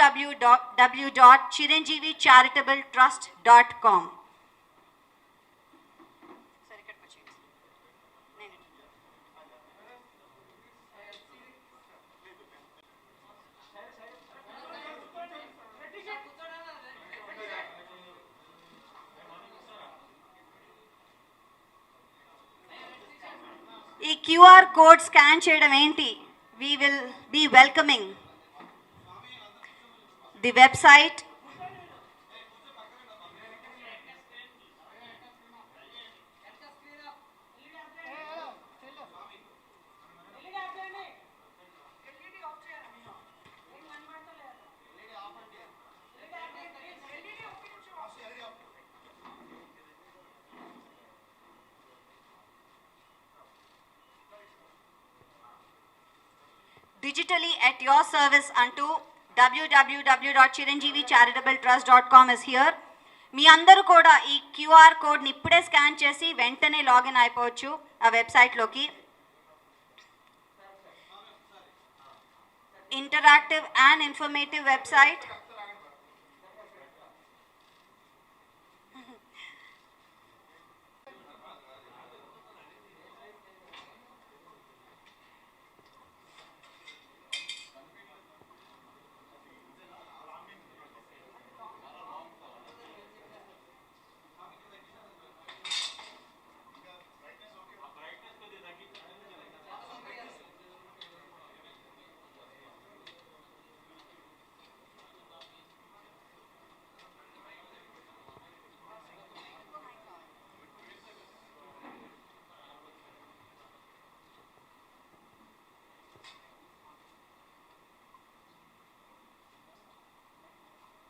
www.chiranjeevicharitabletrust.com. ఈ QR code scan చేయడం ఏంటి? We will be welcoming the website digitally at your service unto www.chiranjeevicharitabletrust.com is here. మీ అందరూ కూడా ఈ క్యూఆర్ కోడ్ని ఇప్పుడే స్కాన్ చేసి వెంటనే లాగిన్ అయిపోవచ్చు ఆ వెబ్సైట్లోకి. Interactive and informative website.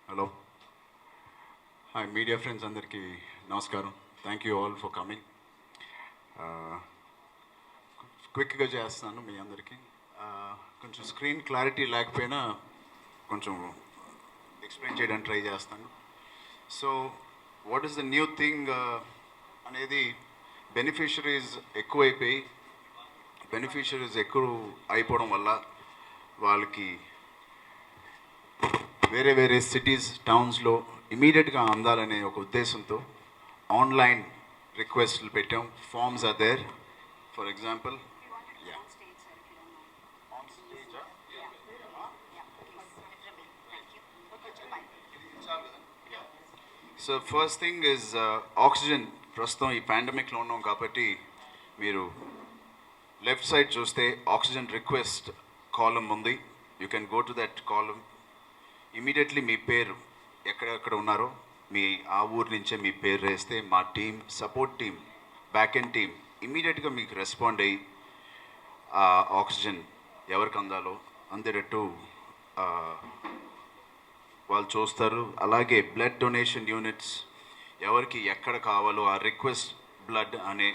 Hello. Hi, media friends, andarki namaskaram. Thank you all for coming. Quick ga chestanu మీ అందరికి. కొంచెం స్క్రీన్ క్లారిటీ లేకపోయినా కొంచెం ఎక్స్ప్లెయిన్ చేయడానికి ట్రై చేస్తాను. So what is the new thing అనేది బెనిఫిషరీస్ ఎక్కువైపోయి ఎక్కువ అయిపోవడం వల్ల వాళ్ళకి వేరే వేరే సిటీస్ టౌన్స్లో ఇమీడియట్గా అందాలనే ఒక ఉద్దేశంతో ఆన్లైన్ రిక్వెస్ట్లు పెట్టాం. Forms are there. For example so first thing is oxygen. ప్రస్తుతం ఈ పాండమిక్లో ఉన్నాం కాబట్టి మీరు లెఫ్ట్ సైడ్ చూస్తే ఆక్సిజన్ రిక్వెస్ట్ కాలమ్ ఉంది. You can go to that column. Immediately మీ పేరు ఎక్కడెక్కడ ఉన్నారో మీ ఆ ఊరు నుంచే మీ పేరు వేస్తే మా team, support team, back end team ఇమీడియట్గా మీకు రెస్పాండ్ అయ్యి ఆ ఆక్సిజన్ ఎవరికి అందేటట్టు వాళ్ళు చూస్తారు. అలాగే బ్లడ్ డొనేషన్ యూనిట్స్ ఎవరికి ఎక్కడ కావాలో ఆ రిక్వెస్ట్ బ్లడ్ అనే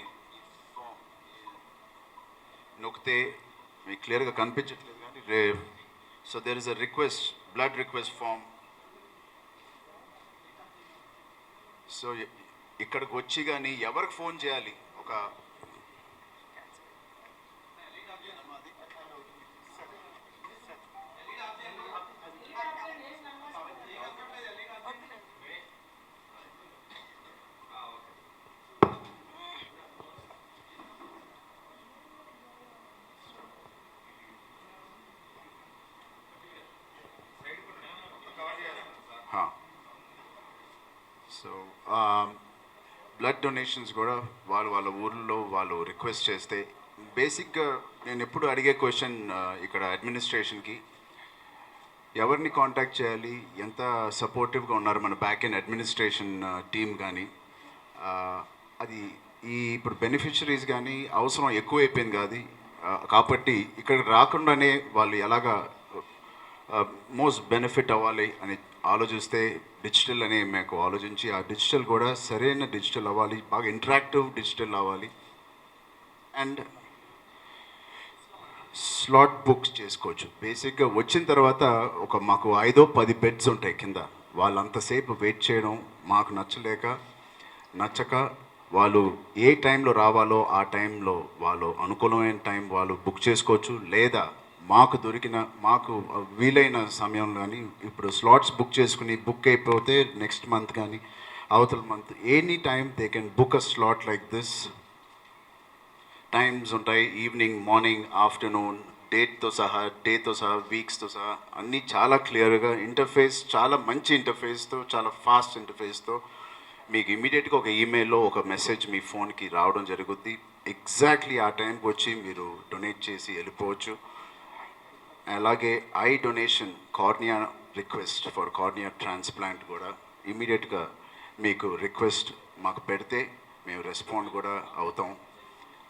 నొక్కితే మీకు క్లియర్గా కనిపించట్లేదు కానీ so there is a request blood request form. So ఇక్కడికి వచ్చి కానీ ఎవరికి ఫోన్ చేయాలి, ఒక సో బ్లడ్ డొనేషన్స్ కూడా వాళ్ళ ఊర్లో వాళ్ళు రిక్వెస్ట్ చేస్తే బేసిక్గా నేను ఎప్పుడు అడిగే క్వశ్చన్ ఇక్కడ అడ్మినిస్ట్రేషన్కి ఎవరిని కాంటాక్ట్ చేయాలి, ఎంత సపోర్టివ్గా ఉన్నారు మన బ్యాక్ ఎండ్ అడ్మినిస్ట్రేషన్ టీమ్ కానీ, అది ఇప్పుడు బెనిఫిషరీస్ కానీ అవసరం ఎక్కువైపోయింది కాదు కాబట్టి ఇక్కడ రాకుండానే వాళ్ళు ఎలాగా మోస్ట్ బెనిఫిట్ అవ్వాలి అని ఆలోచిస్తే డిజిటల్ అనే మాకు ఆలోచించి ఆ డిజిటల్ కూడా సరైన డిజిటల్ అవ్వాలి, బాగా ఇంటరాక్టివ్ డిజిటల్ అవ్వాలి. అండ్ స్లాట్ బుక్స్ చేసుకోవచ్చు. బేసిక్గా వచ్చిన తర్వాత మాకు 5-10 బెడ్స్ ఉంటాయి కింద. వాళ్ళంతసేపు వెయిట్ చేయడం మాకు నచ్చక వాళ్ళు ఏ టైంలో రావాలో ఆ టైంలో వాళ్ళు అనుకూలమైన టైం వాళ్ళు బుక్ చేసుకోవచ్చు. లేదా మాకు వీలైన సమయంలో కానీ ఇప్పుడు స్లాట్స్ బుక్ చేసుకుని బుక్ అయిపోతే నెక్స్ట్ మంత్ కానీ అవతల month any time they can book a slot like this. Times ఉంటాయి, ఈవినింగ్, మార్నింగ్, ఆఫ్టర్నూన్, డేట్తో సహా, డేతో సహా, వీక్స్తో సహా అన్నీ చాలా క్లియర్గా, ఇంటర్ఫేస్ చాలా మంచి ఇంటర్ఫేస్తో, చాలా ఫాస్ట్ ఇంటర్ఫేస్తో మీకు ఇమీడియట్గా ఒక ఈమెయిల్లో ఒక మెసేజ్ మీ ఫోన్కి రావడం జరుగుద్ది. ఎగ్జాక్ట్లీ ఆ టైంకి వచ్చి మీరు డొనేట్ చేసి వెళ్ళిపోవచ్చు. అలాగే eye donation, cornea request for cornea transplant కూడా ఇమీడియట్గా మీకు రిక్వెస్ట్ మాకు పెడితే మేము రెస్పాండ్ కూడా అవుతాం.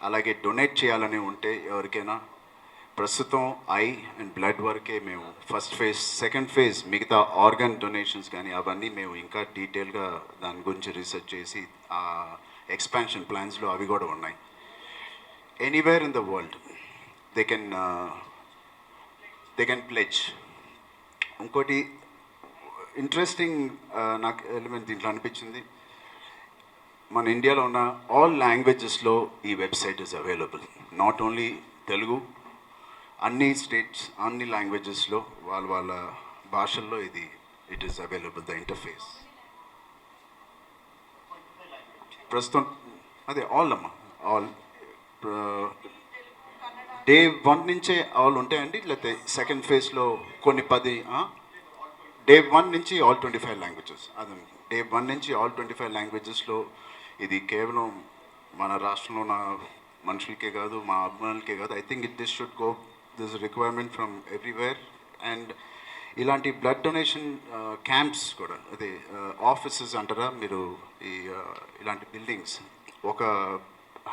అలాగే డొనేట్ చేయాలని ఉంటే ఎవరికైనా, ప్రస్తుతం ఐ అండ్ బ్లడ్ వరకే మేము ఫస్ట్ ఫేజ్, సెకండ్ ఫేజ్ మిగతా ఆర్గన్ డొనేషన్స్ కానీ అవన్నీ మేము ఇంకా డీటెయిల్గా దాని గురించి రీసెర్చ్ చేసి ఆ ఎక్స్పాన్షన్ ప్లాన్స్లో అవి కూడా ఉన్నాయి. Anywhere in the world they can pledge. ఇంకోటి ఇంట్రెస్టింగ్ నాకు ఎలిమెంట్ దీంట్లో అనిపించింది, మన ఇండియాలో ఉన్న ఆల్ లాంగ్వేజెస్లో ఈ website is available. Not only Telugu, అన్ని స్టేట్స్, అన్ని లాంగ్వేజెస్లో వాళ్ళ భాషల్లో it is available the interface. ప్రస్తుతం అదే ఆల్ అమ్మా, ఆల్ డే 1 నుంచే ఆల్ ఉంటాయండి, లేకపోతే సెకండ్ ఫేజ్లో కొన్ని 10, డే 1 నుంచి ఆల్ 25 లాంగ్వేజెస్. అదే డే 1 నుంచి ఆల్ 25 లాంగ్వేజెస్లో ఇది కేవలం మన రాష్ట్రంలో ఉన్న మనుషులకే కాదు, మా అభిమానులకే కాదు. I think this should go, this requirement from everywhere. And ఇలాంటి బ్లడ్ డొనేషన్ క్యాంప్స్ కూడా, అదే ఆఫీసెస్ అంటారా మీరు, ఇలాంటి బిల్డింగ్స్ ఒక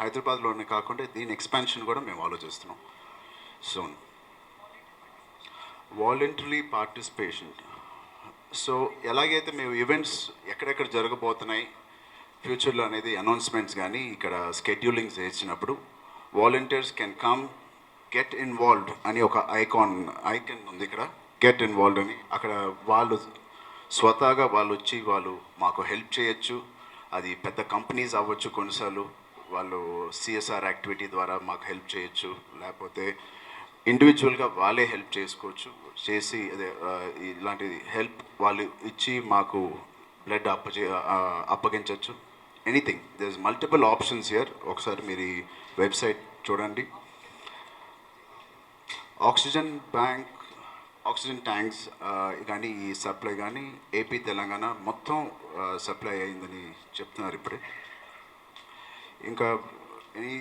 హైదరాబాద్లోనే కాకుండా దీని ఎక్స్పాన్షన్ కూడా మేము ఆలోచిస్తున్నాం సోన్. Voluntary participation. సో ఎలాగైతే మేము ఈవెంట్స్ ఎక్కడెక్కడ జరగబోతున్నాయి ఫ్యూచర్లో అనేది అనౌన్స్మెంట్స్ కానీ ఇక్కడ స్కెడ్యూలింగ్స్ చేసినప్పుడు volunteers can come get involved అని ఒక ఐకాన్ ఉంది ఇక్కడ, గెట్ ఇన్వాల్వ్డ్ అని. అక్కడ వాళ్ళు స్వతహాగా వాళ్ళు వచ్చి వాళ్ళు మాకు హెల్ప్ చేయొచ్చు. అది పెద్ద కంపెనీస్ అవ్వచ్చు, కొన్నిసార్లు వాళ్ళు సిఎస్ఆర్ యాక్టివిటీ ద్వారా మాకు హెల్ప్ చేయొచ్చు, లేకపోతే ఇండివిజువల్గా వాళ్ళే హెల్ప్ చేసుకోవచ్చు. చేసి అదే ఇలాంటి హెల్ప్ వాళ్ళు ఇచ్చి మాకు బ్లడ్ అప్పగించవచ్చు. Anything, there is multiple options here. ఒకసారి మీరు ఈ వెబ్సైట్ చూడండి. ఆక్సిజన్ బ్యాంక్, ఆక్సిజన్ ట్యాంక్స్ కానీ ఈ సప్లై కానీ ఏపీ తెలంగాణ మొత్తం సప్లై అయిందని చెప్తున్నారు ఇప్పుడే. ఇంకా any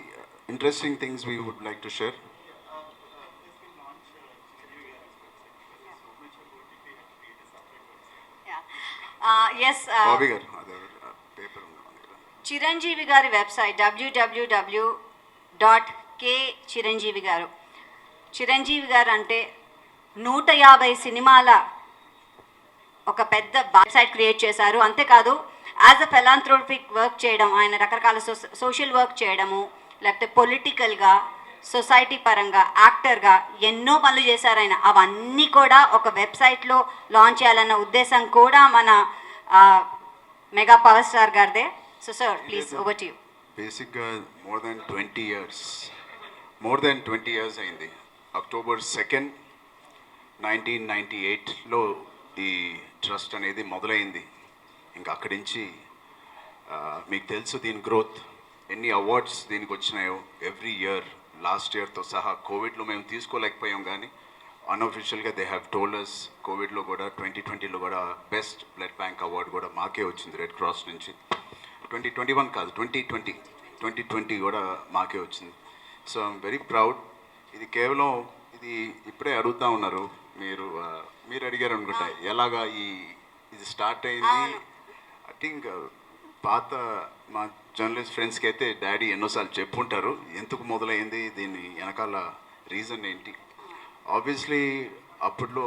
interesting things we would like to share. Yes, Bobby గారు అదే పేపర్ ఉంది మన దగ్గర. చిరంజీవి గారి వెబ్సైట్ www.k.chiranjeevi గారు. చిరంజీవి గారు అంటే 150 సినిమాల ఒక పెద్ద వెబ్సైట్ క్రియేట్ చేశారు. అంతేకాదు యాజ్ అ ఫెలాంథ్రోపిక్ వర్క్ చేయడం, ఆయన రకరకాల సోషల్ వర్క్ చేయడము, లేకపోతే పొలిటికల్గా, సొసైటీ పరంగా, యాక్టర్గా ఎన్నో పనులు చేశారు ఆయన. అవన్నీ కూడా ఒక వెబ్సైట్లో లాంచ్ చేయాలన్న ఉద్దేశం కూడా మన మెగా పవర్ స్టార్ గారిదే. So sir please over to you. బేసిక్గా మోర్ దెన్ 20 ఇయర్స్ అయింది. అక్టోబర్ 2, 1998లో ఈ ట్రస్ట్ అనేది మొదలైంది. ఇంకా అక్కడి నుంచి మీకు తెలుసు దీని గ్రోత్, ఎన్ని అవార్డ్స్ దీనికి వచ్చినాయో ఎవ్రీ ఇయర్. లాస్ట్ ఇయర్తో సహా కోవిడ్లో మేము తీసుకోలేకపోయాం, కానీ అన్అఫిషియల్గా దే హ్యావ్ టోల్డ్ అస్ కోవిడ్లో కూడా 2020లో కూడా బెస్ట్ బ్లడ్ బ్యాంక్ అవార్డు కూడా మాకే వచ్చింది రెడ్ క్రాస్ నుంచి. 2021 కాదు, 2020 కూడా మాకే వచ్చింది. So I'm very proud. ఇది కేవలం ఇది ఇప్పుడే అడుగుతూ ఉన్నారు మీరు అడిగారు అనుకుంటా ఎలాగా ఇది స్టార్ట్ అయింది. ఐ థింక్ పాత మా జర్నలిస్ట్ ఫ్రెండ్స్కి అయితే డాడీ ఎన్నోసార్లు చెప్పుంటారు ఎందుకు మొదలైంది, దీని వెనకాల రీజన్ ఏంటి. ఆబ్వియస్లీ అప్పట్లో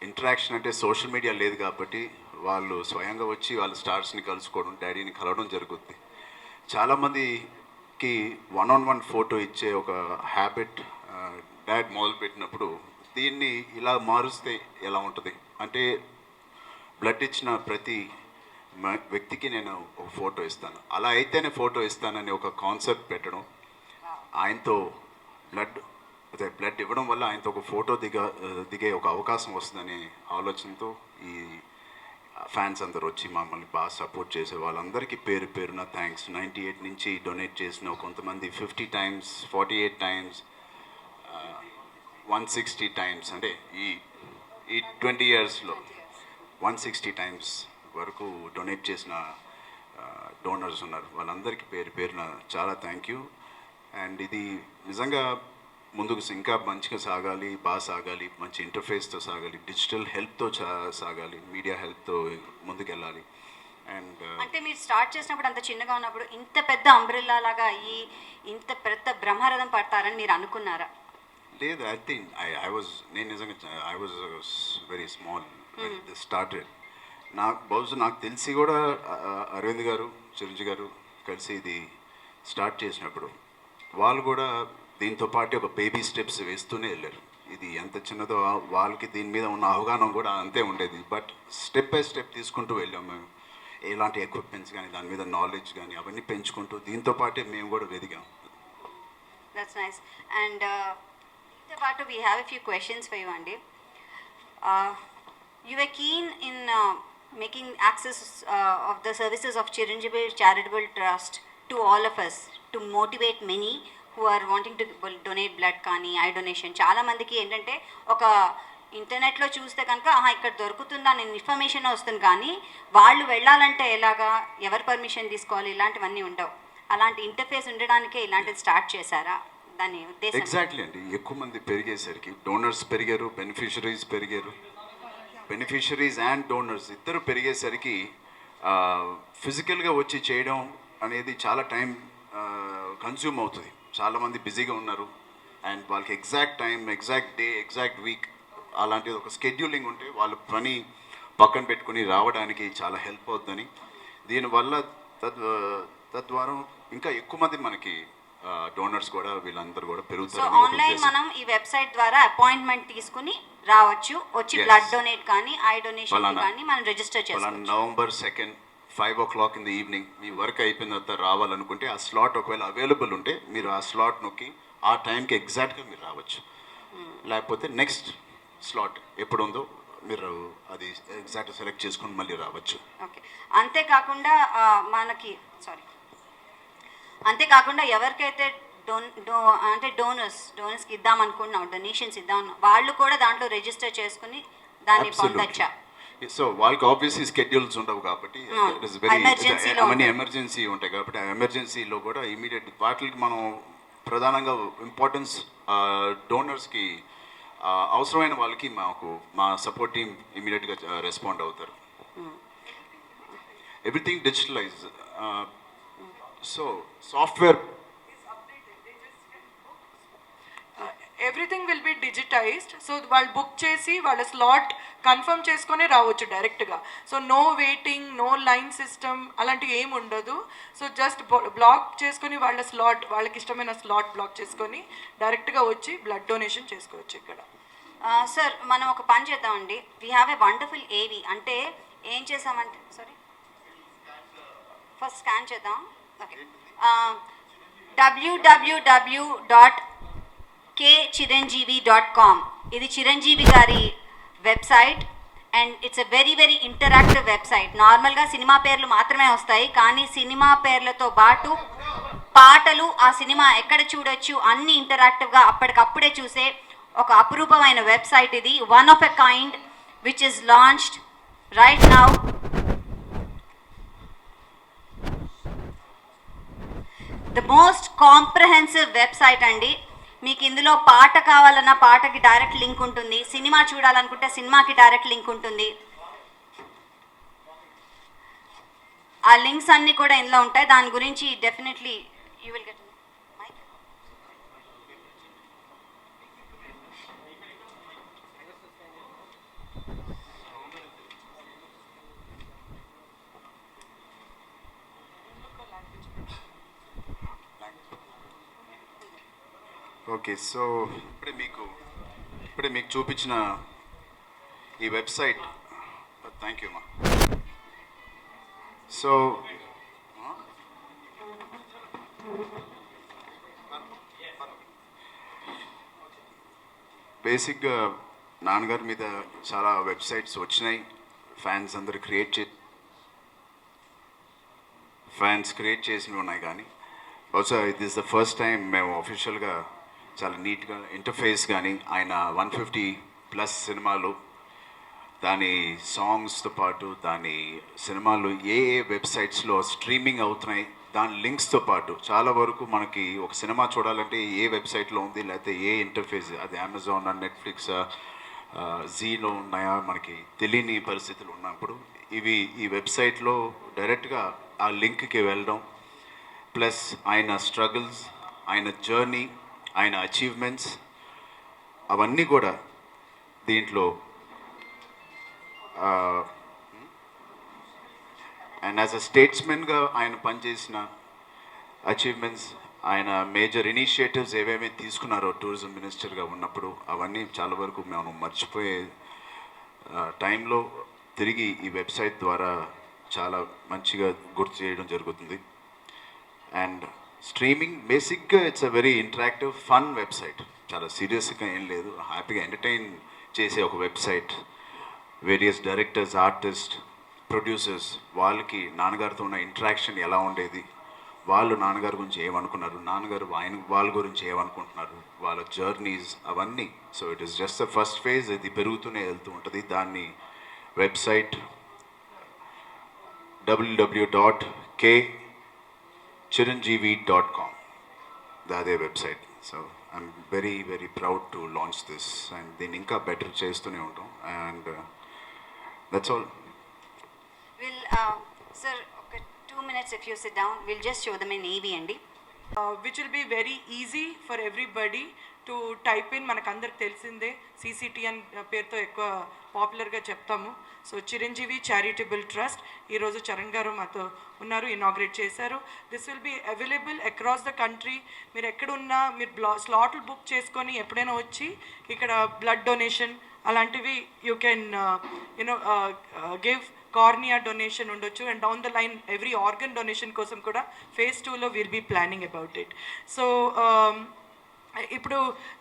ఇంటరాక్షన్ అంటే సోషల్ మీడియా లేదు కాబట్టి వాళ్ళు స్వయంగా వచ్చి వాళ్ళ స్టార్స్ని కలుసుకోవడం, డాడీని కలవడం జరుగుద్ది. చాలామందికి 1-on-1 ఫోటో ఇచ్చే ఒక హ్యాబిట్ డాడ్ మొదలుపెట్టినప్పుడు దీన్ని ఇలా మారుస్తే ఎలా ఉంటుంది అంటే, బ్లడ్ ఇచ్చిన ప్రతి వ్యక్తికి నేను ఒక ఫోటో ఇస్తాను, అలా అయితేనే ఫోటో ఇస్తానని ఒక కాన్సెప్ట్ పెట్టడం, ఆయనతో బ్లడ్ అదే బ్లడ్ ఇవ్వడం వల్ల ఆయనతో ఒక ఫోటో దిగే ఒక అవకాశం వస్తుందనే ఆలోచనతో ఈ ఫ్యాన్స్ అందరూ వచ్చి మమ్మల్ని బాగా సపోర్ట్ చేసే వాళ్ళందరికీ పేరు పేరున థ్యాంక్స్. 98 నుంచి డొనేట్ చేసిన కొంతమంది 50 టైమ్స్, 48 టైమ్స్, 160 టైమ్స్, అంటే ఈ ఈ 20 ఇయర్స్లో 160 టైమ్స్ వరకు డొనేట్ చేసిన డోనర్స్ ఉన్నారు. వాళ్ళందరికీ పేరు పేరున చాలా థ్యాంక్ యూ. అండ్ ఇది నిజంగా ముందుకు ఇంకా మంచిగా సాగాలి, బాగా సాగాలి, మంచి ఇంటర్ఫేస్తో సాగాలి, డిజిటల్ హెల్ప్తో సాగాలి, మీడియా హెల్ప్తో ముందుకెళ్ళాలి. అండ్ అంటే మీరు స్టార్ట్ చేసినప్పుడు అంత చిన్నగా ఉన్నప్పుడు ఇంత పెద్ద అంబ్రెల్లా లాగా అయ్యి ఇంత పెద్ద బ్రహ్మరథం పడతారని మీరు అనుకున్నారా? లేదు, ఐ థింక్ నేను నిజంగా I was very small started. నాకు తెలిసి కూడా అరవింద్ గారు, చిరంజీవి గారు కలిసి ఇది స్టార్ట్ చేసినప్పుడు వాళ్ళు కూడా దీంతో పాటు ఒక బేబీ స్టెప్స్ వేస్తూనే వెళ్ళారు. ఇది ఎంత చిన్నదో వాళ్ళకి దీని మీద ఉన్న అవగాహన కూడా అంతే ఉండేది. బట్ స్టెప్ బై స్టెప్ తీసుకుంటూ వెళ్ళాం మేము. ఎలాంటి ఎక్విప్మెంట్స్ కానీ, దాని మీద నాలెడ్జ్ కానీ అవన్నీ పెంచుకుంటూ దీంతో పాటే మేము కూడా వెదిగాం. That's nice. అండ్ దీంతో పాటు we have a few questions for you అండి. You are keen in making access of the services of Chiranjeevi Charitable Trust to all of us, to motivate many who are wanting to donate blood కానీ eye donation. చాలామందికి ఏంటంటే ఒక ఇంటర్నెట్లో చూస్తే కనుక ఇక్కడ దొరుకుతుందా నేను ఇన్ఫర్మేషన్ వస్తుంది, కానీ వాళ్ళు వెళ్ళాలంటే ఎలాగా, ఎవరు పర్మిషన్ తీసుకోవాలి, ఇలాంటివన్నీ ఉండవు. అలాంటి ఇంటర్ఫేస్ ఉండడానికే ఇలాంటిది స్టార్ట్ చేశారా? దాని ఉద్దేశం ఎగ్జాక్ట్లీ అండి. ఎక్కువ మంది పెరిగేసరికి డోనర్స్ పెరిగారు, బెనిఫిషరీస్ పెరిగారు. బెనిఫిషరీస్ అండ్ డోనర్స్ ఇద్దరు పెరిగేసరికి ఫిజికల్గా వచ్చి చేయడం అనేది చాలా టైం కన్జ్యూమ్ అవుతుంది. చాలామంది బిజీగా ఉన్నారు అండ్ వాళ్ళకి exact time, exact day, exact week అలాంటిది ఒక స్కెడ్యూలింగ్ ఉంటే వాళ్ళ పని పక్కన పెట్టుకుని రావడానికి చాలా హెల్ప్ అవుతుందని, దీనివల్ల తద్వారా ఇంకా ఎక్కువ మంది మనకి డోనర్స్ కూడా వీళ్ళందరూ కూడా పెరుగుతారు. సో ఆన్లైన్ మనం ఈ వెబ్సైట్ ద్వారా అపాయింట్మెంట్ తీసుకుని రావచ్చు, వచ్చి బ్లడ్ డొనేట్ కానీ ఐ డొనేషన్ కానీ మనం రిజిస్టర్ చేసుకోవచ్చు. November 2nd 5 o'clock in the evening me work అయిపోయిన తర్వాత రావాలనుకుంటే ఆ స్లాట్ ఒకవేళ అవైలబుల్ ఉంటే మీరు ఆ స్లాట్ నొక్కి ఆ టైంకి ఎగ్జాక్ట్గా మీరు రావచ్చు. లేకపోతే నెక్స్ట్ స్లాట్ ఎప్పుడు ఉందో మీరు అది ఎగ్జాక్ట్ సెలెక్ట్ చేసుకొని మళ్ళీ రావచ్చు. ఓకే. అంతేకాకుండా ఎవరికైతే అంటే డోనర్స్కి ఇద్దాం అనుకుంటున్నాం, డొనేషన్స్ ఇద్దాం వాళ్ళు కూడా దాంట్లో రిజిస్టర్ చేసుకుని దాన్ని పొందొచ్చా? సో వాళ్ళకి ఆబ్వియస్లీ స్కెడ్యూల్స్ ఉండవు కాబట్టి ఎమర్జెన్సీ ఉంటాయి కాబట్టి ఆ ఎమర్జెన్సీలో కూడా ఇమీడియట్ వాటికి మనం ప్రధానంగా ఇంపార్టెన్స్ డోనర్స్కి అవసరమైన వాళ్ళకి మా సపోర్ట్ టీమ్ ఇమీడియట్గా రెస్పాండ్ అవుతారు. Everything digitalize. So software everything will be digitized. So వాళ్ళు బుక్ చేసి వాళ్ళ స్లాట్ కన్ఫర్మ్ చేసుకొని రావచ్చు డైరెక్ట్గా. So no waiting, no line system అలాంటివి ఏమి ఉండదు. సో జస్ట్ బ్లాక్ చేసుకొని వాళ్ళ స్లాట్, వాళ్ళకి ఇష్టమైన స్లాట్ బ్లాక్ చేసుకొని డైరెక్ట్గా వచ్చి బ్లడ్ డొనేషన్ చేసుకోవచ్చు ఇక్కడ. సార్ మనం ఒక పని చేద్దామండి. వీ హ్యావ్ ఏ వండర్ఫుల్ ఏవి. అంటే ఏం చేసామంటే ఫస్ట్ స్కాన్ చేద్దాం. ఓకే. www.kchiranjeevi.com ఇది చిరంజీవి గారి website and it's a very very interactive website. నార్మల్గా సినిమా పేర్లు మాత్రమే వస్తాయి, కానీ సినిమా పేర్లతో పాటు పాటలు, ఆ సినిమా ఎక్కడ చూడొచ్చు అన్ని ఇంటరాక్టివ్గా అప్పటికప్పుడే చూసే ఒక అపురూపమైన వెబ్సైట్ ఇది. One of a kind which is launched right now. The most comprehensive website అండి. మీకు ఇందులో పాట కావాలన్నా పాటకి డైరెక్ట్ లింక్ ఉంటుంది, సినిమా చూడాలనుకుంటే సినిమాకి డైరెక్ట్ లింక్ ఉంటుంది. ఆ లింక్స్ అన్నీ కూడా ఇందులో ఉంటాయి. దాని గురించి definitely you will get. Okay. So ఇప్పుడే మీకు చూపించిన ఈ వెబ్సైట్, థ్యాంక్ యూ మా. సో బేసిక్గా నాన్నగారి మీద చాలా వెబ్సైట్స్ వచ్చినాయి, ఫ్యాన్స్ అందరు ఫ్యాన్స్ క్రియేట్ చేసినవి ఉన్నాయి. కానీ బహుశా ఇది ఇస్ ద ఫస్ట్ టైం మేము అఫీషియల్గా చాలా నీట్గా ఇంటర్ఫేస్ కానీ ఆయన 150+ సినిమాలు, దాని సాంగ్స్తో పాటు దాని సినిమాలు ఏ వెబ్సైట్స్లో స్ట్రీమింగ్ అవుతున్నాయి, దాని లింక్స్తో పాటు చాలా వరకు మనకి ఒక సినిమా చూడాలంటే ఏ వెబ్సైట్లో ఉంది, లేకపోతే ఏ ఇంటర్ఫేస్, అది అమెజాన్, నెట్ఫ్లిక్స్, జీలో ఉన్నాయా మనకి తెలియని పరిస్థితులు ఉన్నప్పుడు ఈ వెబ్సైట్లో డైరెక్ట్గా ఆ లింక్కి వెళ్ళడం, ప్లస్ ఆయన స్ట్రగుల్స్, ఆయన జర్నీ, ఆయన అచీవ్మెంట్స్ అవన్నీ కూడా దీంట్లో అండ్ యాజ్ అ స్టేట్స్మెన్గా ఆయన పనిచేసిన అచీవ్మెంట్స్, ఆయన మేజర్ ఇనిషియేటివ్స్ ఏవేమి తీసుకున్నారో టూరిజం మినిస్టర్గా ఉన్నప్పుడు అవన్నీ చాలా వరకు మేము మర్చిపోయే టైంలో తిరిగి ఈ వెబ్సైట్ ద్వారా చాలా మంచిగా గుర్తు చేయడం జరుగుతుంది. అండ్ స్ట్రీమింగ్ బేసిక్గా it's a very interactive fun website, చాలా సీరియస్గా ఏం లేదు, హ్యాపీగా ఎంటర్టైన్ చేసే ఒక website. Various directors, artist, producers వాళ్ళకి నాన్నగారితో ఉన్న ఇంటరాక్షన్ ఎలా ఉండేది, వాళ్ళు నాన్నగారి గురించి ఏమనుకున్నారు, నాన్నగారు వాళ్ళ గురించి ఏమనుకుంటున్నారు, వాళ్ళ జర్నీస్ అవన్నీ. So it is just the first phase, ఇది పెరుగుతూనే వెళ్తూ ఉంటుంది. దాన్ని వెబ్సైట్ www.kchiranjeevi.com, అదే website. So I'm very very proud to launch this and దీన్ని ఇంకా బెటర్ చేస్తూనే ఉంటాం. And that's all. Will sir ఒక 2 minutes if you sit down, we'll just show them in EV అండి. Which will be very easy for everybody to type in. మనకు అందరికి తెలిసిందే CCT అని పేరుతో ఎక్కువ పాపులర్గా చెప్తాము. సో చిరంజీవి చారిటబుల్ ట్రస్ట్ ఈరోజు చరణ్ గారు మాతో ఉన్నారు, ఇనాగ్రేట్ చేశారు. This will be available across the country. మీరు ఎక్కడున్నా మీరు స్లాట్లు బుక్ చేసుకొని ఎప్పుడైనా వచ్చి ఇక్కడ బ్లడ్ డొనేషన్ అలాంటివి you can give. Cornea donation ఉండొచ్చు, and down the line every organ donation కోసం కూడా phase 2లో will be planning about it. So ఇప్పుడు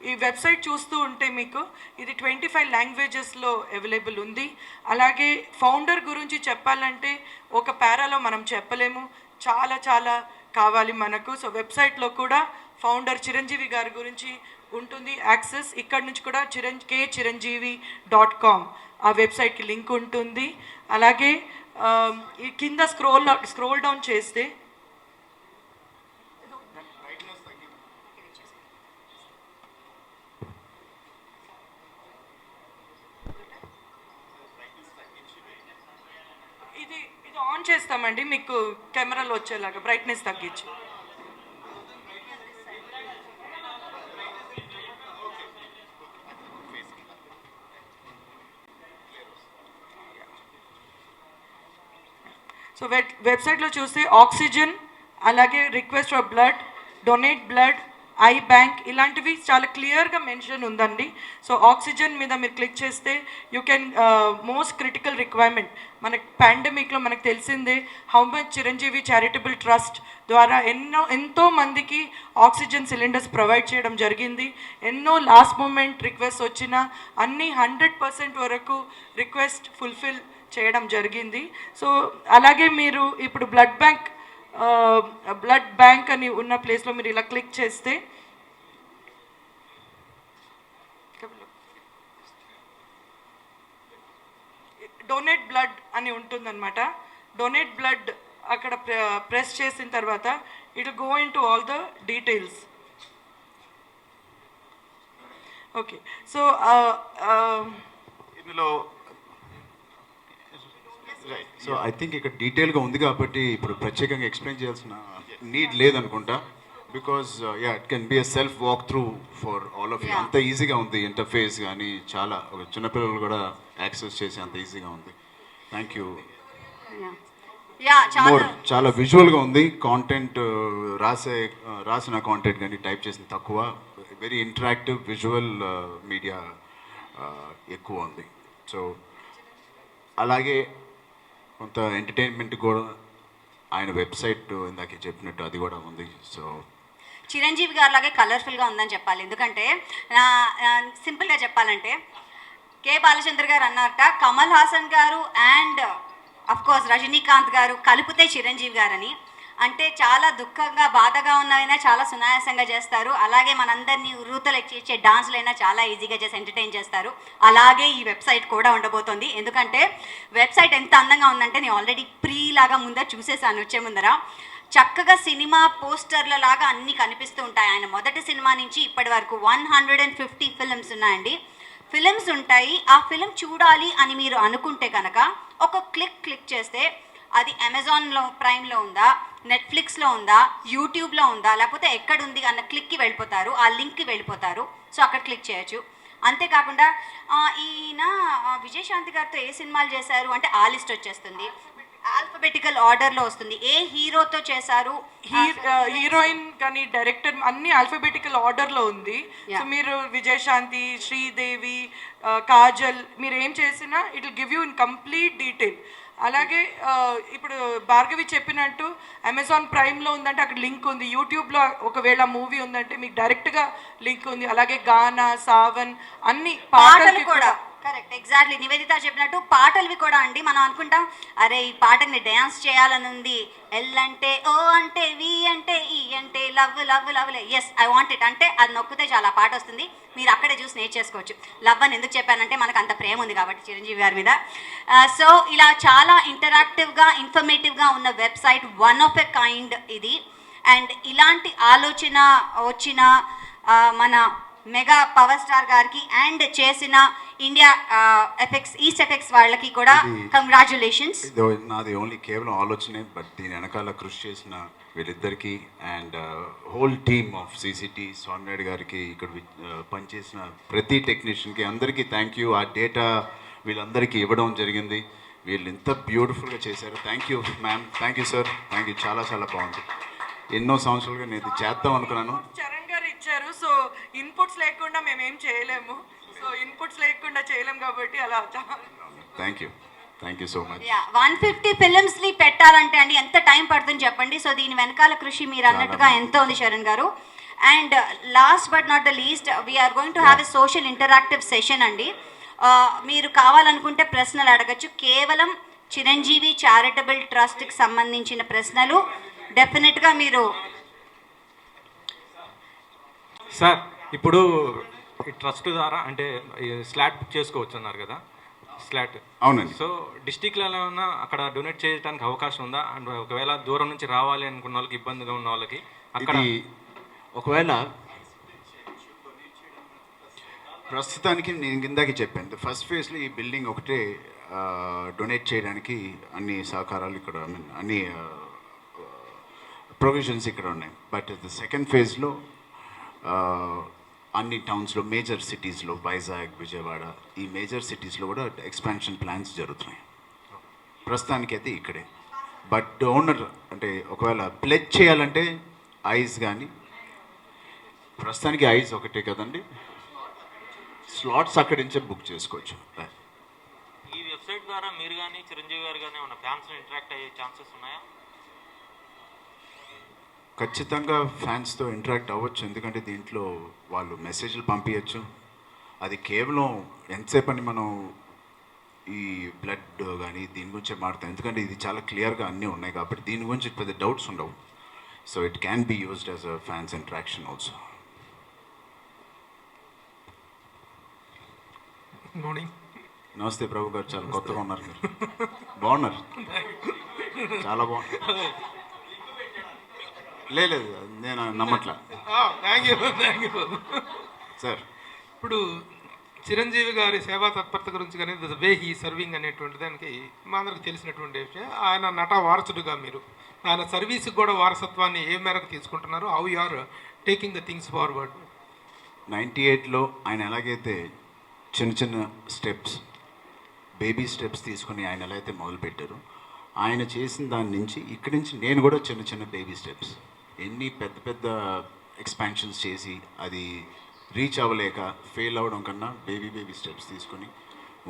ఈ వెబ్సైట్ చూస్తూ ఉంటే మీకు ఇది 25 లాంగ్వేజెస్లో అవైలబుల్ ఉంది. అలాగే ఫౌండర్ గురించి చెప్పాలంటే ఒక పారాలో మనం చెప్పలేము, చాలా చాలా కావాలి మనకు. సో వెబ్సైట్లో కూడా ఫౌండర్ చిరంజీవి గారి గురించి ఉంటుంది యాక్సెస్. ఇక్కడ నుంచి కూడా kchiranjeevi.com ఆ వెబ్సైట్కి లింక్ ఉంటుంది. అలాగే ఈ కింద స్క్రోల్ డౌన్ చేస్తే ఇది ఆన్ చేస్తామండి, మీకు కెమెరాలో వచ్చేలాగా బ్రైట్నెస్ తగ్గించి. సో వెబ్సైట్లో చూస్తే ఆక్సిజన్, అలాగే request for blood, donate blood, I bank ఇలాంటివి చాలా క్లియర్గా మెన్షన్ ఉందండి. సో ఆక్సిజన్ మీద మీరు క్లిక్ చేస్తే you can most critical requirement. మనకి పాండమిక్లో మనకు తెలిసిందే how much Chiranjeevi charitable trust ద్వారా ఎంతో మందికి ఆక్సిజన్ సిలిండర్స్ ప్రొవైడ్ చేయడం జరిగింది. ఎన్నో లాస్ట్ మూమెంట్ రిక్వెస్ట్ వచ్చినా అన్నీ 100% వరకు రిక్వెస్ట్ ఫుల్ఫిల్ చేయడం జరిగింది. సో అలాగే మీరు ఇప్పుడు బ్లడ్ బ్యాంక్ అని ఉన్న ప్లేస్లో మీరు ఇలా క్లిక్ చేస్తే డొనేట్ బ్లడ్ అని ఉంటుందన్నమాట. డొనేట్ బ్లడ్ అక్కడ ప్రెస్ చేసిన తర్వాత it go in to all the details. Okay, so ఇందులో సో ఐ థింక్ ఇక్కడ డీటెయిల్గా ఉంది కాబట్టి ఇప్పుడు ప్రత్యేకంగా ఎక్స్ప్లెయిన్ చేయాల్సిన నీడ్ లేదనుకుంటా. Because it can be a self walk through for all of you. అంత ఈజీగా ఉంది ఇంటర్ఫేస్, కానీ చాలా చిన్నపిల్లలు కూడా యాక్సెస్ చేసి అంత ఈజీగా ఉంది. Thank you. చాలా విజువల్గా ఉంది. కాంటెంట్ రాసిన కాంటెంట్ కానీ టైప్ చేసిన తక్కువ. వెరీ ఇంటరాక్టివ్ విజువల్ మీడియా ఎక్కువ ఉంది. సో అలాగే కొంత ఎంటర్టైన్మెంట్ కూడా ఆయన వెబ్సైట్ ఇందాక చెప్పినట్టు అది కూడా ఉంది. సో చిరంజీవి గారి లాగే కలర్ఫుల్గా ఉందని చెప్పాలి. ఎందుకంటే సింపుల్గా చెప్పాలంటే కే బాలచంద్ర గారు అన్నారట, కమల్ హాసన్ గారు అండ్ కోర్స్ రజనీకాంత్ గారు కలిపితే చిరంజీవి గారని. అంటే చాలా దుఃఖంగా బాధగా ఉన్నవైనా చాలా సునాయాసంగా చేస్తారు. అలాగే మనందరినీ ఉర్రూతలు ఎక్కించే డాన్స్లైనా చాలా ఈజీగా చేసి ఎంటర్టైన్ చేస్తారు. అలాగే ఈ వెబ్సైట్ కూడా ఉండబోతోంది. ఎందుకంటే వెబ్సైట్ ఎంత అందంగా ఉందంటే నేను ఆల్రెడీ లాగా ముందర చూసేసాను వచ్చే ముందర. చక్కగా సినిమా పోస్టర్ల లాగా అన్నీ కనిపిస్తూ ఉంటాయి. ఆయన మొదటి సినిమా నుంచి ఇప్పటి వరకు 150 ఫిల్మ్స్ ఉన్నాయండి. ఫిలిమ్స్ ఉంటాయి. ఆ ఫిలిం చూడాలి అని మీరు అనుకుంటే కనుక ఒక క్లిక్ చేస్తే అది అమెజాన్లో ప్రైమ్లో ఉందా, నెట్ఫ్లిక్స్లో ఉందా, యూట్యూబ్లో ఉందా, లేకపోతే ఎక్కడుంది అన్న క్లిక్కి వెళ్ళిపోతారు, ఆ లింక్కి వెళ్ళిపోతారు. సో అక్కడ క్లిక్ చేయొచ్చు. అంతేకాకుండా ఈయన విజయశాంతి గారితో ఏ సినిమాలు చేశారు అంటే ఆ లిస్ట్ వచ్చేస్తుంది. ఆల్ఫబెటికల్ ఆర్డర్లో వస్తుంది. ఏ హీరోతో చేశారు, హీరోయిన్ కానీ డైరెక్టర్ అన్ని ఆల్ఫబెటికల్ ఆర్డర్లో ఉంది. సో మీరు విజయశాంతి, శ్రీదేవి, కాజల్ మీరు ఏం చేసినా it will give you in complete detail. అలాగే ఇప్పుడు భార్గవి చెప్పినట్టు అమెజాన్ ప్రైమ్లో ఉందంటే అక్కడ లింక్ ఉంది. యూట్యూబ్లో ఒకవేళ మూవీ ఉందంటే మీకు డైరెక్ట్గా లింక్ ఉంది. అలాగే గానా, సావన్ అన్ని పాటలు కూడా కరెక్ట్ ఎగ్జాక్ట్లీ నివేదిత చెప్పినట్టు పాటలవి కూడా అండి. మనం అనుకుంటాం అరే ఈ పాటని డ్యాన్స్ చేయాలని ఉంది, ఎల్ అంటే ఓ అంటే వి అంటే ఈ అంటే love love love yes I want it అంటే అది నొక్కితే చాలా పాట వస్తుంది. మీరు అక్కడే చూసి నేర్చేసుకోవచ్చు. లవ్ అని ఎందుకు చెప్పానంటే మనకు అంత ప్రేమ ఉంది కాబట్టి చిరంజీవి గారి మీద. సో ఇలా చాలా ఇంటరాక్టివ్గా ఇన్ఫర్మేటివ్గా ఉన్న website, one of a kind ఇది. అండ్ ఇలాంటి ఆలోచన వచ్చిన మన మెగా పవర్ స్టార్ గారికి అండ్ చేసిన ఇండియా ఎఫెక్ట్స్, ఈస్ట్ ఎఫెక్ట్స్ వాళ్ళకి కూడా కంగ్రాచులేషన్స్. నాది ఓన్లీ కేవలం ఆలోచనే, బట్ దీని వెనకాల కృషి చేసిన వీళ్ళిద్దరికీ and whole team of సిసిటీ Swami Naidu గారికి, ఇక్కడ పనిచేసిన ప్రతి టెక్నీషియన్కి అందరికీ థ్యాంక్ యూ. ఆ డేటా వీళ్ళందరికీ ఇవ్వడం జరిగింది. వీళ్ళు ఇంత బ్యూటిఫుల్గా చేశారు. Thank you ma'am, thank you sir, thank you. చాలా చాలా బాగుంది. ఎన్నో సంవత్సరాలుగా నేను ఇది చేద్దాం అనుకున్నాను. చరణ్ గారు ఇచ్చారు. సో ఇన్పుట్స్ లేకుండా మేము ఏం చేయలేము. సో ఇన్పుట్స్ లేకుండా చేయలేము కాబట్టి అలా. Thank you, thank you so much. 150 ఫిలిమ్స్ని పెట్టాలంటే అండి ఎంత టైం పడుతుంది చెప్పండి. సో దీని వెనకాల కృషి మీరు అన్నట్టుగా ఎంతో ఉంది శరణ్ గారు. And last but not the least we are going to have a social interactive session అండి. మీరు కావాలనుకుంటే ప్రశ్నలు అడగచ్చు. కేవలం చిరంజీవి చారిటబుల్ ట్రస్ట్కి సంబంధించిన ప్రశ్నలు డెఫినెట్గా మీరు. సార్ ఇప్పుడు ఈ ట్రస్ట్ ద్వారా అంటే స్లాట్ బుక్ చేసుకోవచ్చు అన్నారు కదా, స్లాట్. అవునండి. సో డిస్టిక్లలో ఏమన్నా అక్కడ డొనేట్ చేయడానికి అవకాశం ఉందా? అండ్ ఒకవేళ దూరం నుంచి రావాలి అనుకున్న వాళ్ళకి, ఇబ్బందిగా ఉన్న వాళ్ళకి అక్కడ ఒకవేళ ప్రస్తుతానికి నేను ఇందాకే చెప్పాను, ఫస్ట్ ఫేజ్లో ఈ బిల్డింగ్ ఒకటే డొనేట్ చేయడానికి అన్ని సహకారాలు ఇక్కడ, ఐ మీన్ అన్ని ప్రొవిజన్స్ ఇక్కడ ఉన్నాయి. బట్ ద సెకండ్ ఫేజ్లో అన్ని టౌన్స్లో, మేజర్ సిటీస్లో, వైజాగ్, విజయవాడ, ఈ మేజర్ సిటీస్లో కూడా ఎక్స్పాన్షన్ ప్లాన్స్ జరుగుతున్నాయి. ప్రస్తుతానికైతే ఇక్కడే. బట్ డోనర్ అంటే ఒకవేళ ప్లెజ్ చేయాలంటే ఐస్ కానీ, ప్రస్తుతానికి ఐస్ ఒకటే కదండి, స్లాట్స్ అక్కడి నుంచే బుక్ చేసుకోవచ్చు. ఈ వెబ్సైట్ ద్వారా మీరు కానీ చిరంజీవి గారు కానీ ఉన్న ఫ్యాన్స్ ఇంటరాక్ట్ అయ్యే ఛాన్సెస్ ఉన్నాయా? ఖచ్చితంగా ఫ్యాన్స్తో ఇంటరాక్ట్ అవ్వచ్చు. ఎందుకంటే దీంట్లో వాళ్ళు మెసేజ్లు పంపించచ్చు. అది కేవలం ఎంతసేపు అని మనం ఈ బ్లడ్ కానీ దీని గురించే మాట్లాడతాం. ఎందుకంటే ఇది చాలా క్లియర్గా అన్నీ ఉన్నాయి కాబట్టి దీని గురించి పెద్ద డౌట్స్ ఉండవు. So it can be used as a fans interaction also. Morning. నమస్తే ప్రభు గారు, చాలా కొత్తగా ఉన్నారు మీరు. బాగున్నారు, చాలా బాగున్నారు. లేదు నేను నమ్మట్లా. థ్యాంక్ యూ సార్, ఇప్పుడు చిరంజీవి గారి సేవా తత్పరత గురించి కానీ ద వే హీ సర్వింగ్ అనేటువంటి దానికి మా అందరికి తెలిసినటువంటి విషయం. ఆయన నట వారసుడుగా మీరు ఆయన సర్వీస్కి కూడా వారసత్వాన్ని ఏ మేరకు తీసుకుంటున్నారు? How you are taking the things forward? 98లో ఆయన ఎలాగైతే చిన్న చిన్న స్టెప్స్, బేబీ స్టెప్స్ తీసుకొని ఆయన ఎలా అయితే మొదలుపెట్టారో, ఆయన చేసిన దాని నుంచి ఇక్కడి నుంచి నేను కూడా చిన్న చిన్న బేబీ స్టెప్స్, ఎన్ని పెద్ద పెద్ద ఎక్స్పాన్షన్స్ చేసి అది రీచ్ అవ్వలేక ఫెయిల్ అవ్వడం కన్నా బేబీ స్టెప్స్ తీసుకొని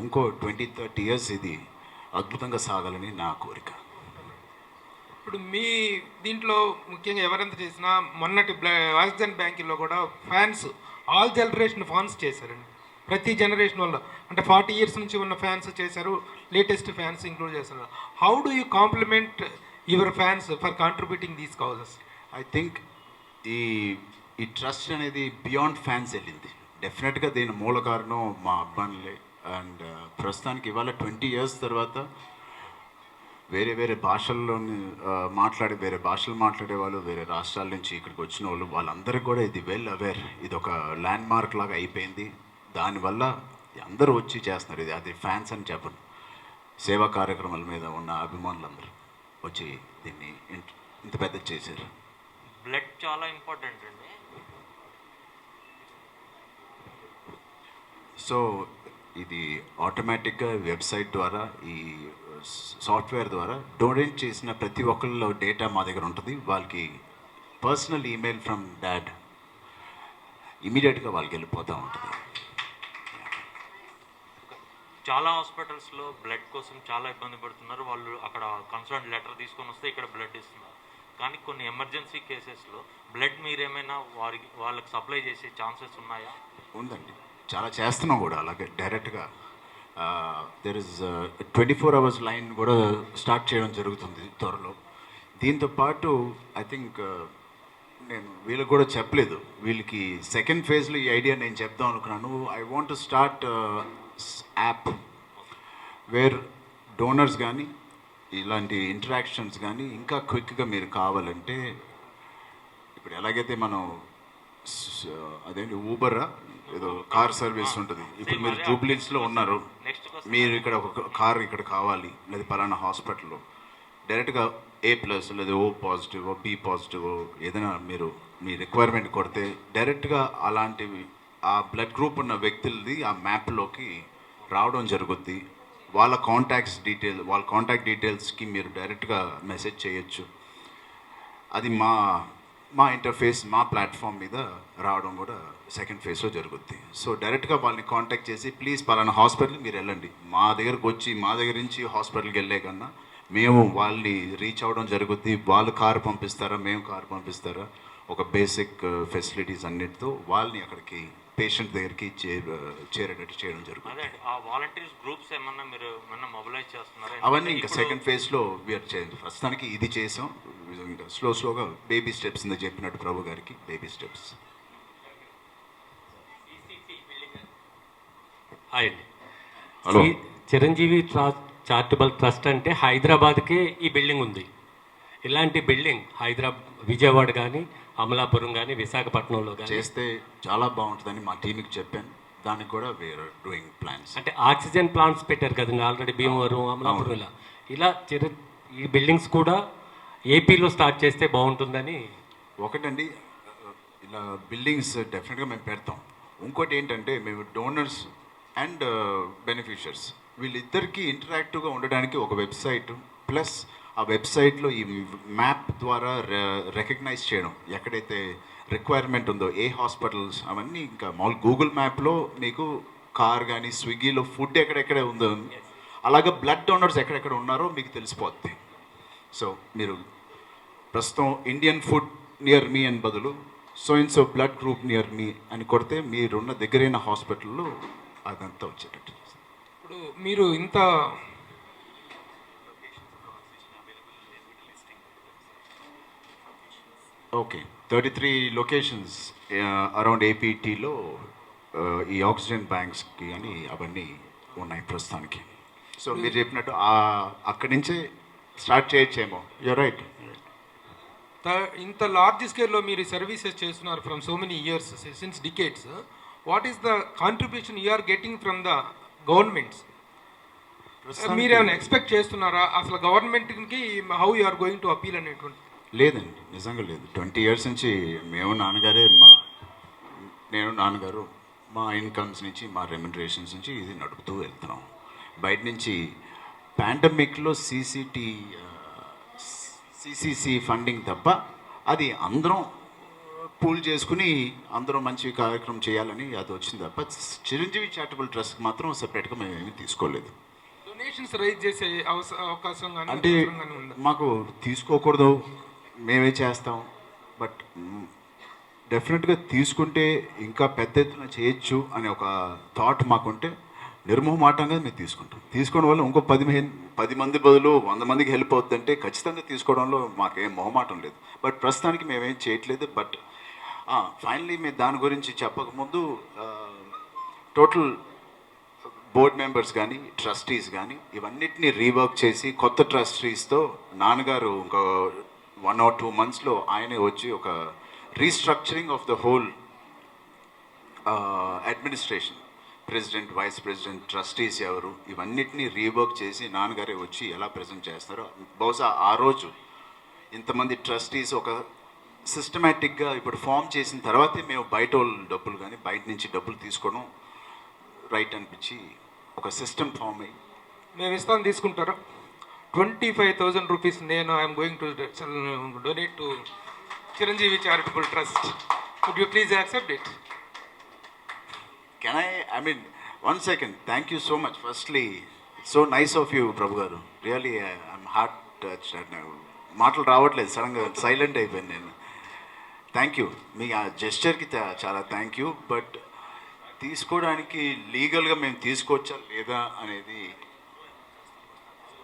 ఇంకో 20-30 years ఇది అద్భుతంగా సాగాలని నా కోరిక. ఇప్పుడు మీ దీంట్లో ముఖ్యంగా ఎవరెంత చేసినా మొన్నటి ఆక్సిజన్ బ్యాంకుల్లో కూడా ఫ్యాన్స్ ఆల్ జనరేషన్ ఫ్యాన్స్ చేశారండి. ప్రతి జనరేషన్ వల్ల అంటే 40 ఇయర్స్ నుంచి ఉన్న ఫ్యాన్స్ చేశారు, లేటెస్ట్ ఫ్యాన్స్ ఇంక్లూడ్ చేస్తున్నారు. How do you compliment your fans for contributing these causes? I think ఈ ట్రస్ట్ అనేది బియాండ్ ఫ్యాన్స్ వెళ్ళింది. డెఫినెట్గా దీని మూల కారణం మా అబ్బాయిలే. అండ్ ప్రస్తుతానికి ఇవాళ 20 ఇయర్స్ తర్వాత వేరే వేరే భాషల్లోని వేరే భాషలు మాట్లాడే వాళ్ళు, వేరే రాష్ట్రాల నుంచి ఇక్కడికి వచ్చిన వాళ్ళు, వాళ్ళందరికీ కూడా ఇది వెల్ అవేర్. ఇది ఒక ల్యాండ్ మార్క్ లాగా అయిపోయింది. దానివల్ల అందరూ వచ్చి చేస్తున్నారు. ఇది అది ఫ్యాన్స్ అని చెప్పను, సేవా కార్యక్రమాల మీద ఉన్న అభిమానులందరూ వచ్చి దీన్ని ఇంత పెద్ద చేశారు. బ్లడ్ చాలా ఇంపార్టెంట్ అండి. సో ఇది ఆటోమేటిక్గా వెబ్సైట్ ద్వారా, ఈ సాఫ్ట్వేర్ ద్వారా డొనేట్ చేసిన ప్రతి ఒక్కళ్ళ డేటా మా దగ్గర ఉంటుంది. వాళ్ళకి పర్సనల్ ఈమెయిల్ ఫ్రమ్ డాడ్ ఇమీడియట్గా వాళ్ళకి వెళ్ళిపోతూ ఉంటుంది. చాలా హాస్పిటల్స్లో బ్లడ్ కోసం చాలా ఇబ్బంది పడుతున్నారు. వాళ్ళు అక్కడ కన్సర్న్ లెటర్ తీసుకొని వస్తే ఇక్కడ బ్లడ్ ఇస్తున్నారు. కానీ కొన్ని ఎమర్జెన్సీ కేసెస్లో బ్లడ్ మీరేమైనా వాళ్ళకి సప్లై చేసే ఛాన్సెస్ ఉన్నాయా? ఉందండి, చాలా చేస్తున్నాం కూడా. అలాగే డైరెక్ట్గా దెర్ ఇస్ 24 hours లైన్ కూడా స్టార్ట్ చేయడం జరుగుతుంది త్వరలో. దీంతో పాటు ఐ థింక్ నేను వీళ్ళకి కూడా చెప్పలేదు, వీళ్ళకి సెకండ్ ఫేజ్లో ఈ ఐడియా నేను చెప్దాం అనుకున్నాను. I want to start app where donors కానీ ఇలాంటి ఇంటరాక్షన్స్ కానీ ఇంకా క్విక్గా మీరు కావాలంటే, ఇప్పుడు ఎలాగైతే మనం అదేంటి ఊబరా ఏదో కార్ సర్వీస్ ఉంటుంది. ఇప్పుడు మీరు జూబ్లీస్లో ఉన్నారు, మీరు ఇక్కడ ఒక కార్ ఇక్కడ కావాలి, లేదా పలానా హాస్పిటల్లో డైరెక్ట్గా A+ లేదా O+ B+ ఏదైనా మీరు మీ రిక్వైర్మెంట్ కొడితే డైరెక్ట్గా అలాంటివి ఆ బ్లడ్ గ్రూప్ ఉన్న వ్యక్తులది ఆ మ్యాప్లోకి రావడం జరుగుద్ది. వాళ్ళ కాంటాక్ట్ డీటెయిల్స్కి మీరు డైరెక్ట్గా మెసేజ్ చేయొచ్చు. అది మా ఇంటర్ఫేస్, మా ప్లాట్ఫామ్ మీద రావడం కూడా సెకండ్ ఫేజ్లో జరుగుద్ది. సో డైరెక్ట్గా వాళ్ళని కాంటాక్ట్ చేసి, ప్లీజ్ పలానా హాస్పిటల్ మీరు వెళ్ళండి, మా దగ్గరకు వచ్చి మా దగ్గర నుంచి హాస్పిటల్కి వెళ్ళే కన్నా మేము వాళ్ళని రీచ్ అవ్వడం జరుగుద్ది. వాళ్ళు కారు పంపిస్తారా, మేము కారు పంపిస్తారా, ఒక బేసిక్ ఫెసిలిటీస్ అన్నిటితో వాళ్ళని అక్కడికి పేషెంట్ దగ్గరికి చేరేటట్టు చేయడం జరుగుతుంది. అదే ఆ వాలంటీర్స్ గ్రూప్స్ ఏమన్నా మీరు ఏమన్నా మొబిలైజ్ చేస్తున్నారా? అవన్నీ ఇంకా సెకండ్ ఫేజ్లో వీఆర్ చేయండి. ప్రస్తుతానికి ఇది చేసాం. ఇంకా స్లోగా బేబీ స్టెప్స్ ఇంత చెప్పినట్టు ప్రభు గారికి బేబీ స్టెప్స్. హాయ్ అండి. హలో. చిరంజీవి చారిటబుల్ ట్రస్ట్ అంటే హైదరాబాద్కే ఈ బిల్డింగ్ ఉంది. ఇలాంటి బిల్డింగ్ విజయవాడ కానీ, అమలాపురం కానీ, విశాఖపట్నంలో కానీ చేస్తే చాలా బాగుంటుందని మా టీంకి చెప్పాను. దానికి కూడా వీఆర్ డూయింగ్ ప్లాన్స్. అంటే ఆక్సిజన్ ప్లాంట్స్ పెట్టారు కదండి ఆల్రెడీ భీమవరం, అమలాపురం. ఇలా ఈ బిల్డింగ్స్ కూడా ఏపీలో స్టార్ట్ చేస్తే బాగుంటుందని. ఒకటండి, ఇలా బిల్డింగ్స్ డెఫినెట్గా మేము పెడతాం. ఇంకోటి ఏంటంటే, మేము డోనర్స్ అండ్ బెనిఫిషియర్స్ వీళ్ళిద్దరికీ ఇంటరాక్టివ్గా ఉండడానికి ఒక వెబ్సైట్, ప్లస్ ఆ వెబ్సైట్లో ఈ మ్యాప్ ద్వారా రికగ్నైజ్ చేయడం, ఎక్కడైతే రిక్వైర్మెంట్ ఉందో, ఏ హాస్పిటల్స్, అవన్నీ ఇంకా మామూలు గూగుల్ మ్యాప్లో మీకు కార్ కానీ, స్విగ్గీలో ఫుడ్ ఎక్కడెక్కడ ఉందో, అలాగే బ్లడ్ డోనర్స్ ఎక్కడెక్కడ ఉన్నారో మీకు తెలిసిపోద్ది. సో మీరు ప్రస్తుతం ఇండియన్ ఫుడ్ నియర్ మీ అని బదులు సో బ్లడ్ గ్రూప్ నియర్ మీ అని కొడితే మీరున్న దగ్గరైన హాస్పిటల్లో అదంతా వచ్చేటట్టు. ఇప్పుడు మీరు ఇంత ఓకే, 33 లొకేషన్స్ అరౌండ్ ఏపీటీలో ఈ ఆక్సిజన్ బ్యాంక్స్కి అని అవన్నీ ఉన్నాయి ప్రస్తుతానికి. సో మీరు చెప్పినట్టు అక్కడి నుంచే స్టార్ట్ చేయొచ్చేమో. You're right. ఇంత లార్జ్ స్కేల్లో మీరు సర్వీసెస్ చేస్తున్నారు from so many years, since decades. What is the contribution you are getting from the governments? మీరు ఏమైనా ఎక్స్పెక్ట్ చేస్తున్నారా అసలు గవర్నమెంట్కి? How you are going to appeal అనేటువంటి? లేదండి, నిజంగా లేదు. 20 ఇయర్స్ నుంచి నేను నాన్నగారు మా ఇన్కమ్స్ నుంచి, మా రెమ్యునరేషన్స్ నుంచి ఇది నడుపుతూ వెళ్తున్నాం. బయట నుంచి పాండమిక్లో సిసిసి ఫండింగ్ తప్ప, అది అందరం పూల్ చేసుకుని అందరం మంచి కార్యక్రమం చేయాలని అది వచ్చింది తప్ప, చిరంజీవి చారిటబుల్ ట్రస్ట్కి మాత్రం సెపరేట్గా మేము ఏమీ తీసుకోలేదు. డొనేషన్స్ రైజ్ చేసే అవకాశం కానీ అంటే అవసరం కానీ ఉందా? మాకు తీసుకోకూడదు, మేమే చేస్తాం, బట్ డెఫినెట్గా తీసుకుంటే ఇంకా పెద్ద ఎత్తున చేయొచ్చు అనే ఒక థాట్ మాకుంటే నిర్మోహమాటంగా మేము తీసుకుంటాం. తీసుకోవడం వల్ల ఇంకో 10 మంది బదులు 100 మందికి హెల్ప్ అవుతుందంటే ఖచ్చితంగా తీసుకోవడంలో మాకేం మొహమాటం లేదు. బట్ ప్రస్తుతానికి మేమేం చేయట్లేదు. బట్ ఫైనలీ మేము దాని గురించి చెప్పకముందు టోటల్ బోర్డ్ మెంబర్స్ కానీ ట్రస్టీస్ కానీ ఇవన్నిటిని రీవర్క్ చేసి కొత్త ట్రస్టీస్తో నాన్నగారు ఇంకో 1 or 2 monthsలో ఆయనే వచ్చి ఒక restructuring of the whole administration, president, vice president, trustees ఎవరు, ఇవన్నిటిని రీవర్క్ చేసి నాన్నగారే వచ్చి ఎలా ప్రజెంట్ చేస్తారో బహుశా ఆ రోజు ఇంతమంది ట్రస్టీస్ ఒక సిస్టమేటిక్గా ఇప్పుడు ఫామ్ చేసిన తర్వాతే మేము బయట వాళ్ళు డబ్బులు కానీ బయట నుంచి డబ్బులు తీసుకోవడం రైట్ అనిపించి ఒక సిస్టమ్ ఫామ్ అయ్యి మేము ఇస్తాను, తీసుకుంటారా? 25,000 రూపీస్ నేను I'm going to donate to Chiranjeevi charitable trust. Would you please accept it? Can I mean 1 second, thank you so much. Firstly so nice of you Prabhu గారు, రియలీ ఐఎమ్ హార్ట్ టచ్. మాటలు రావట్లేదు, సడన్గా silent అయిపోయింది నేను. Thank you, మీ ఆ జెస్చర్కి చాలా thank you. But తీసుకోవడానికి లీగల్గా మేము తీసుకోవచ్చా లేదా అనేది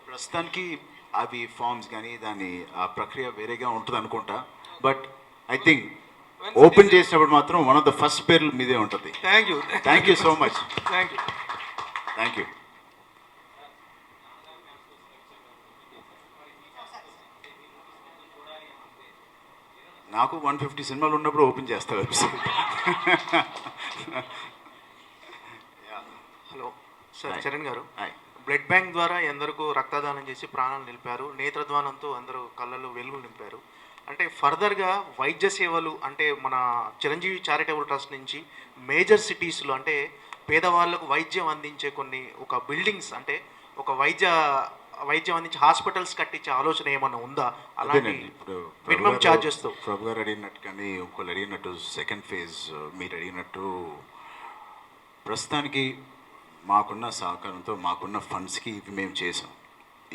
ప్రస్తుతానికి అవి ఫార్మ్స్ కానీ దాని ఆ ప్రక్రియ వేరేగా ఉంటుంది అనుకుంటా. బట్ ఐ థింక్ ఓపెన్ చేసినప్పుడు మాత్రం వన్ ఆఫ్ ద ఫస్ట్ పేర్లు మీదే ఉంటుంది. Thank you so much. Thank you. నాకు 150 సినిమాలు ఉన్నప్పుడు ఓపెన్ చేస్తా website. Hello sir, Hi. Charan గారు. హాయ్. బ్లడ్ బ్యాంక్ ద్వారా ఎందరికో రక్తదానం చేసి ప్రాణాలు నిలిపారు, నేత్రద్వానంతో అందరూ కళ్ళల్లో వెలుగులు నింపారు. అంటే ఫర్దర్గా వైద్య సేవలు అంటే మన చిరంజీవి చారిటబుల్ ట్రస్ట్ నుంచి మేజర్ సిటీస్లో అంటే పేదవాళ్ళకు వైద్యం అందించే కొన్ని ఒక బిల్డింగ్స్ అంటే ఒక వైద్యం అందించే హాస్పిటల్స్ కట్టించే ఆలోచన ఏమన్నా ఉందా? అలాంటి ఇప్పుడు మినిమం ఛార్జెస్తో ప్రభు గారు అడిగినట్టు కానీ ఇంకోళ్ళు అడిగినట్టు సెకండ్ ఫేజ్ మీరు అడిగినట్టు ప్రస్తుతానికి మాకున్న సహకారంతో మాకున్న ఫండ్స్కి ఇవి మేము చేసాం.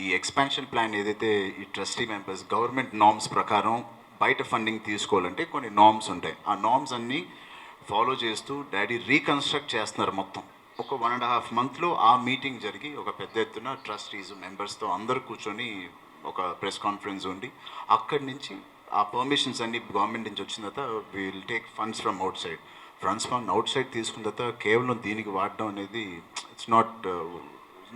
ఈ ఎక్స్పాన్షన్ ప్లాన్ ఏదైతే ఈ ట్రస్టీ మెంబర్స్ గవర్నమెంట్ నార్మ్స్ ప్రకారం బయట ఫండింగ్ తీసుకోవాలంటే కొన్ని నార్మ్స్ ఉంటాయి. ఆ నార్మ్స్ అన్నీ ఫాలో చేస్తూ డాడీ రీకన్స్ట్రక్ట్ చేస్తున్నారు మొత్తం. ఒక 1.5 monthలో ఆ మీటింగ్ జరిగి ఒక పెద్ద ఎత్తున ట్రస్టీస్ మెంబర్స్తో అందరు కూర్చొని ఒక ప్రెస్ కాన్ఫరెన్స్ ఉండి అక్కడి నుంచి ఆ పర్మిషన్స్ అన్ని గవర్నమెంట్ నుంచి వచ్చిన తర్వాత will take funds from out side. Funds from out side తీసుకున్న తర్వాత కేవలం దీనికి వాడడం అనేది ఇట్స్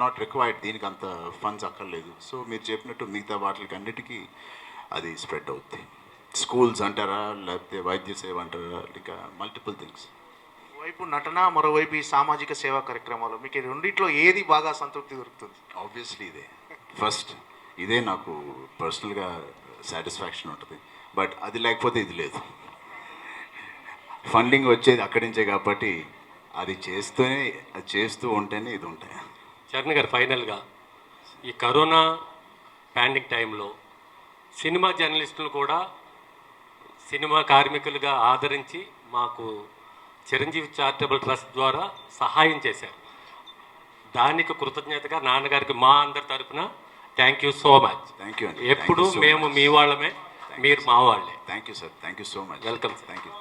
నాట్ రిక్వైర్డ్. దీనికి అంత ఫండ్స్ అక్కర్లేదు. సో మీరు చెప్పినట్టు మిగతా వాటికి అన్నిటికీ అది స్ప్రెడ్ అవుతుంది. స్కూల్స్ అంటారా, లేకపోతే వైద్య సేవ అంటారా, ఇంకా మల్టిపుల్ థింగ్స్. వైపు నటన, మరోవైపు ఈ సామాజిక సేవా కార్యక్రమాలు, మీకు ఈ రెండిట్లో ఏది బాగా సంతృప్తి దొరుకుతుంది? ఆబ్వియస్లీ ఇదే నాకు పర్సనల్గా సాటిస్ఫాక్షన్ ఉంటుంది. బట్ అది లేకపోతే ఇది లేదు. ఫండింగ్ వచ్చేది అక్కడి నుంచే కాబట్టి అది చేస్తూ ఉంటేనే ఇది ఉంటాయి. చరణ్ గారు, ఫైనల్గా ఈ కరోనా పాండమిక్ టైంలో సినిమా జర్నలిస్టులు కూడా సినిమా కార్మికులుగా ఆదరించి మాకు చిరంజీవి చారిటబుల్ ట్రస్ట్ ద్వారా సహాయం చేశారు. దానికి కృతజ్ఞతగా నాన్నగారికి మా అందరి తరపున thank you so much. Thank you అండి. ఎప్పుడు మేము మీ వాళ్ళమే, మీరు మా వాళ్ళే. Thank you sir. Thank you so much. Welcome. Thank you.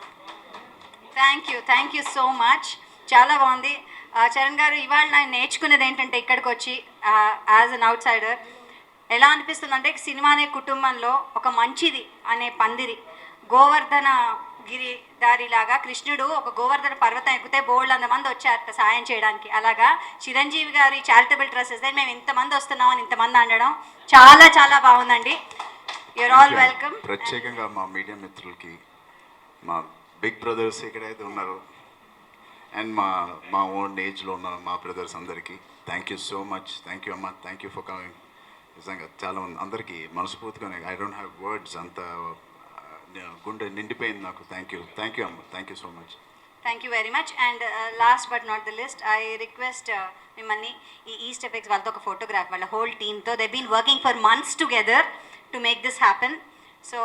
Thank you so much. చాలా బాగుంది. చరణ్ గారు, ఇవాళ నేను నేర్చుకునేది ఏంటంటే ఇక్కడికి వచ్చి యాజ్ అన్ అవుట్ సైడర్ ఎలా అనిపిస్తుంది అంటే సినిమా అనే కుటుంబంలో ఒక మంచిది అనే పందిరి గోవర్ధన గిరి దారిలాగా కృష్ణుడు ఒక గోవర్ధన పర్వతం ఎక్కితే బోల్డ్ 100 మంది వచ్చారు సాయం చేయడానికి. అలాగా చిరంజీవి గారి చారిటబుల్ ట్రస్ట్ మేము ఇంతమంది వస్తున్నామని ఇంతమంది అనడం చాలా చాలా బాగుందండి. You are all welcome. ప్రత్యేకంగా మా మీడియా మిత్రులకి, మా బిగ్ బ్రదర్స్ ఎక్కడైతే ఉన్నారో అండ్ మా ఓన్ ఏజ్లో ఉన్న మా బ్రదర్స్ అందరికీ thank you so much. Thank you అమ్మ. Thank you for coming. నిజంగా చాలా అందరికీ మనస్ఫూర్తిగా ఐ డోంట్ హ్యావ్ వర్డ్స్, అంత గుండె నిండిపోయింది నాకు. థ్యాంక్ యూ అమ్మ. Thank you so much. Thank you very much. And last but not the least, I request మిమ్మల్ని ఈ ఈస్ట్ ఎఫెక్ట్స్ వాళ్ళతో ఒక ఫోటోగ్రాఫ్, వాళ్ళ హోల్ టీమ్తో they been working for months together to make this happen. So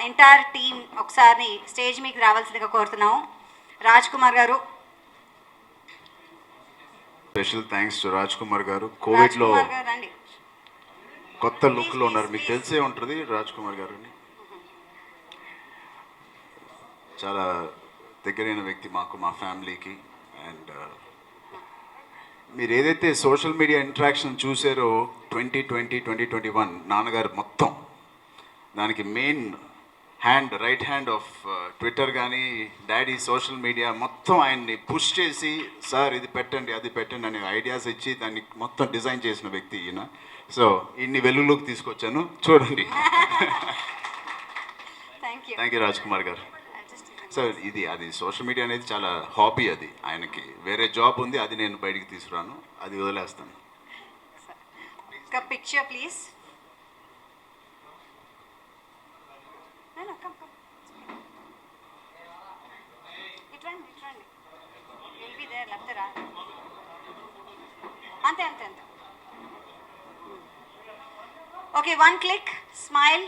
entire team ఒకసారి stage మీకు రావాల్సిందిగా కోరుతున్నాము. రాజ్ కుమార్ గారు. Special thanks to Raj Kumar గారు. కోవిడ్లో రాజ్ కుమార్ గారు రండి. కొత్త లుక్లో ఉన్నారు, మీకు తెలిసే ఉంటుంది రాజ్ కుమార్ గారిని. చాలా దగ్గరైన వ్యక్తి మాకు, మా ఫ్యామిలీకి. అండ్ మీరు ఏదైతే సోషల్ మీడియా ఇంటరాక్షన్ చూసారో 2020, 2021 నాన్నగారు మొత్తం దానికి main hand, right hand of Twitter కానీ డాడీ సోషల్ మీడియా మొత్తం ఆయన్ని పుష్ చేసి సార్ ఇది పెట్టండి అది పెట్టండి అనే ఐడియాస్ ఇచ్చి దాన్ని మొత్తం డిజైన్ చేసిన వ్యక్తి ఈయన. సో ఇన్ని వెలుగులోకి తీసుకొచ్చాను, చూడండి. థ్యాంక్ యూ రాజ్ కుమార్ గారు. సో అది సోషల్ మీడియా అనేది చాలా హాబీ, అది ఆయనకి వేరే జాబ్ ఉంది, అది నేను బయటికి తీసుకురాను, అది వదిలేస్తాను. ఒక పిక్చర్ ప్లీజ్. ఇట్రండి ఇట్రండి, విల్ బి దేర్, లేకపోతే రా. అంతే అంతే అంతే. Okay, 1 click, smile.